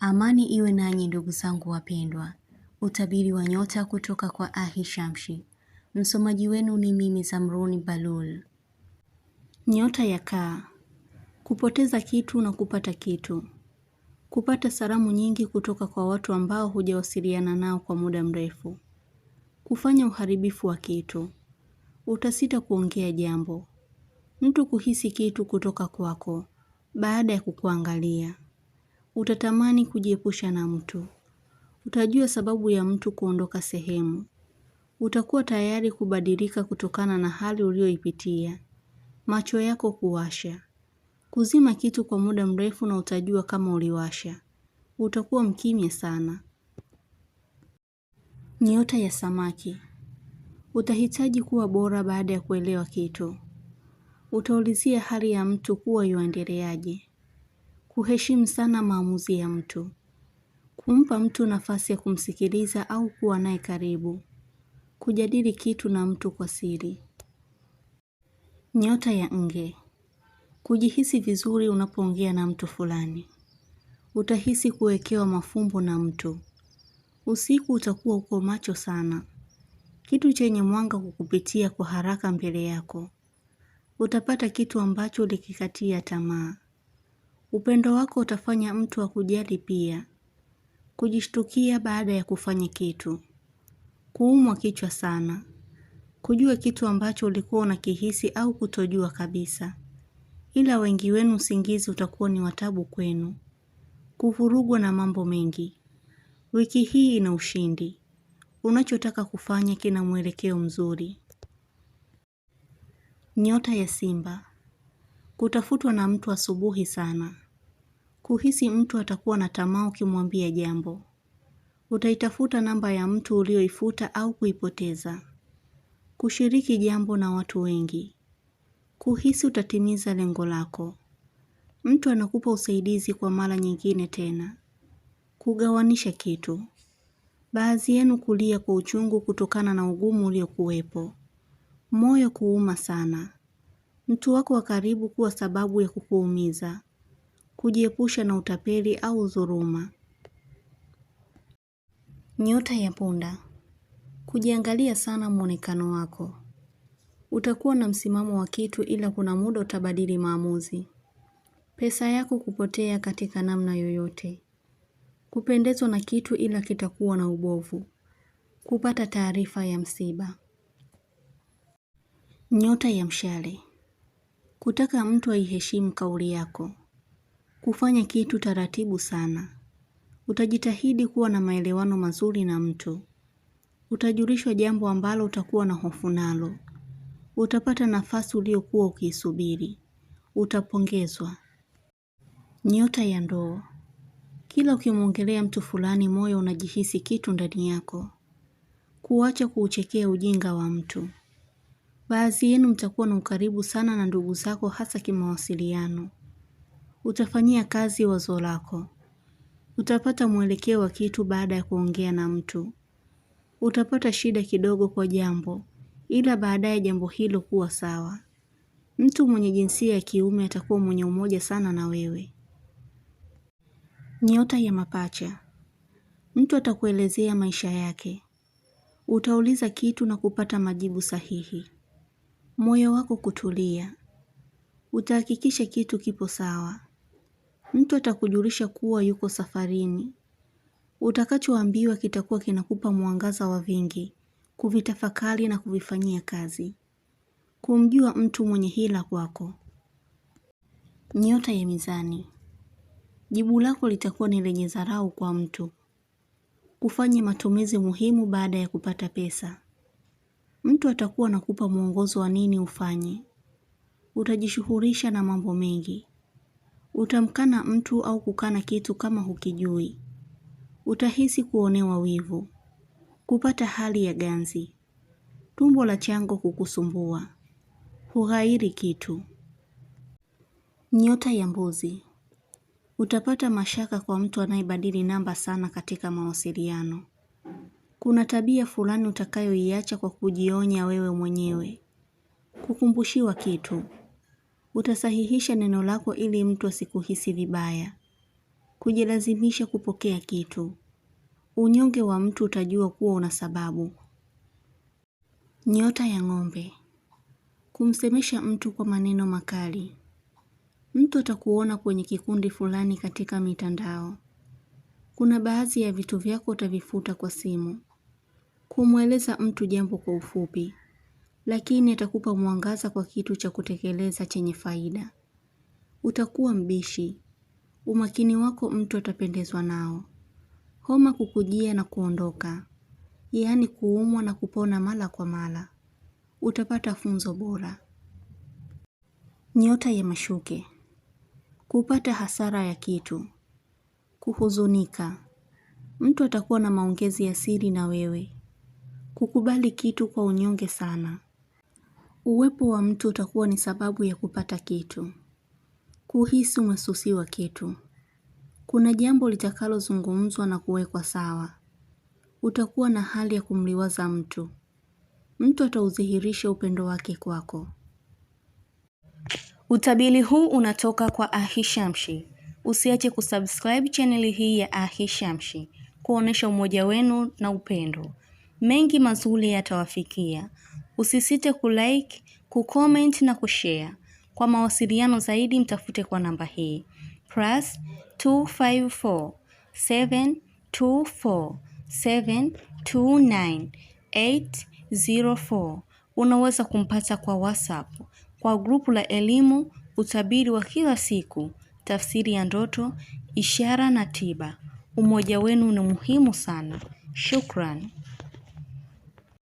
Amani iwe nanyi ndugu zangu wapendwa. Utabiri wa nyota kutoka kwa Ahishamshi. Msomaji wenu ni mimi Zamruni Balul. Nyota ya Kaa. Kupoteza kitu na kupata kitu. Kupata salamu nyingi kutoka kwa watu ambao hujawasiliana nao kwa muda mrefu. Kufanya uharibifu wa kitu. Utasita kuongea jambo. Mtu kuhisi kitu kutoka kwako baada ya kukuangalia. Utatamani kujiepusha na mtu. Utajua sababu ya mtu kuondoka sehemu. Utakuwa tayari kubadilika kutokana na hali ulioipitia. Macho yako kuwasha. Kuzima kitu kwa muda mrefu na utajua kama uliwasha. Utakuwa mkimya sana. Nyota ya Samaki. Utahitaji kuwa bora baada ya kuelewa kitu. Utaulizia hali ya mtu kuwa yuendeleaje. Kuheshimu sana maamuzi ya mtu. Kumpa mtu nafasi ya kumsikiliza au kuwa naye karibu. Kujadili kitu na mtu kwa siri. Nyota ya Nge. Kujihisi vizuri unapoongea na mtu fulani. Utahisi kuwekewa mafumbo na mtu. Usiku utakuwa uko macho sana. Kitu chenye mwanga kukupitia kwa haraka mbele yako. Utapata kitu ambacho ulikikatia tamaa. Upendo wako utafanya mtu akujali pia. Kujishtukia baada ya kufanya kitu. Kuumwa kichwa sana. Kujua kitu ambacho ulikuwa unakihisi au kutojua kabisa. Ila wengi wenu usingizi utakuwa ni wa taabu kwenu. Kuvurugwa na mambo mengi. Wiki hii ina ushindi. Unachotaka kufanya kina mwelekeo mzuri. Nyota ya Simba. Kutafutwa na mtu asubuhi sana. Kuhisi mtu atakuwa na tamaa ukimwambia jambo. Utaitafuta namba ya mtu ulioifuta au kuipoteza. Kushiriki jambo na watu wengi. Kuhisi utatimiza lengo lako. Mtu anakupa usaidizi kwa mara nyingine tena. Kugawanisha kitu. Baadhi yenu kulia kwa uchungu kutokana na ugumu uliokuwepo. Moyo kuuma sana. Mtu wako wa karibu kuwa sababu ya kukuumiza. Kujiepusha na utapeli au dhuluma. Nyota ya Punda. Kujiangalia sana muonekano wako. Utakuwa na msimamo wa kitu ila kuna muda utabadili maamuzi. Pesa yako kupotea katika namna yoyote. Kupendezwa na kitu ila kitakuwa na ubovu. Kupata taarifa ya msiba. Nyota ya Mshale. Kutaka mtu aiheshimu kauli yako. Kufanya kitu taratibu sana. Utajitahidi kuwa na maelewano mazuri na mtu. Utajulishwa jambo ambalo utakuwa na hofu nalo. Utapata nafasi uliokuwa ukiisubiri. Utapongezwa. Nyota ya Ndoo. Kila ukimwongelea mtu fulani moyo unajihisi kitu ndani yako. Kuacha kuuchekea ujinga wa mtu. Baadhi yenu mtakuwa na ukaribu sana na ndugu zako hasa kimawasiliano. Utafanyia kazi wazo lako. Utapata mwelekeo wa kitu baada ya kuongea na mtu. Utapata shida kidogo kwa jambo, ila baadaye jambo hilo kuwa sawa. Mtu mwenye jinsia ya kiume atakuwa mwenye umoja sana na wewe. Nyota ya Mapacha. Mtu atakuelezea maisha yake. Utauliza kitu na kupata majibu sahihi. Moyo wako kutulia. Utahakikisha kitu kipo sawa. Mtu atakujulisha kuwa yuko safarini. Utakachoambiwa kitakuwa kinakupa mwangaza wa vingi, kuvitafakari na kuvifanyia kazi. Kumjua mtu mwenye hila kwako. Nyota ya Mizani. Jibu lako litakuwa ni lenye dharau kwa mtu. Kufanya matumizi muhimu baada ya kupata pesa. Mtu atakuwa anakupa mwongozo wa nini ufanye. Utajishughulisha na mambo mengi. Utamkana mtu au kukana kitu kama hukijui. Utahisi kuonewa wivu. Kupata hali ya ganzi. Tumbo la chango kukusumbua. Hughairi kitu. Nyota ya Mbuzi. Utapata mashaka kwa mtu anayebadili namba sana katika mawasiliano. Kuna tabia fulani utakayoiacha kwa kujionya wewe mwenyewe. Kukumbushiwa kitu. Utasahihisha neno lako ili mtu asikuhisi vibaya. kujilazimisha kupokea kitu. Unyonge wa mtu utajua kuwa una sababu. Nyota ya ng'ombe. Kumsemesha mtu kwa maneno makali. Mtu atakuona kwenye kikundi fulani katika mitandao. Kuna baadhi ya vitu vyako utavifuta kwa simu. Kumweleza mtu jambo kwa ufupi, lakini atakupa mwangaza kwa kitu cha kutekeleza chenye faida. Utakuwa mbishi. Umakini wako mtu atapendezwa nao. Homa kukujia na kuondoka. Yaani kuumwa na kupona mara kwa mara. Utapata funzo bora. Nyota ya mashuke. Kupata hasara ya kitu. Kuhuzunika. Mtu atakuwa na maongezi ya siri na wewe. Kukubali kitu kwa unyonge sana. Uwepo wa mtu utakuwa ni sababu ya kupata kitu. Kuhisi umesusiwa kitu. Kuna jambo litakalozungumzwa na kuwekwa sawa. Utakuwa na hali ya kumliwaza mtu. Mtu ataudhihirisha upendo wake kwako. Utabiri huu unatoka kwa Ahishamshi. Usiache kusubscribe channel hii ya Ahishamshi kuonesha umoja wenu na upendo. Mengi mazuri yatawafikia. Usisite kulike, kucomment na kushare. Kwa mawasiliano zaidi mtafute kwa namba hii +254 724 729 804. Unaweza kumpata kwa WhatsApp, kwa grupu la elimu, utabiri wa kila siku, tafsiri ya ndoto, ishara na tiba. Umoja wenu ni muhimu sana. Shukran.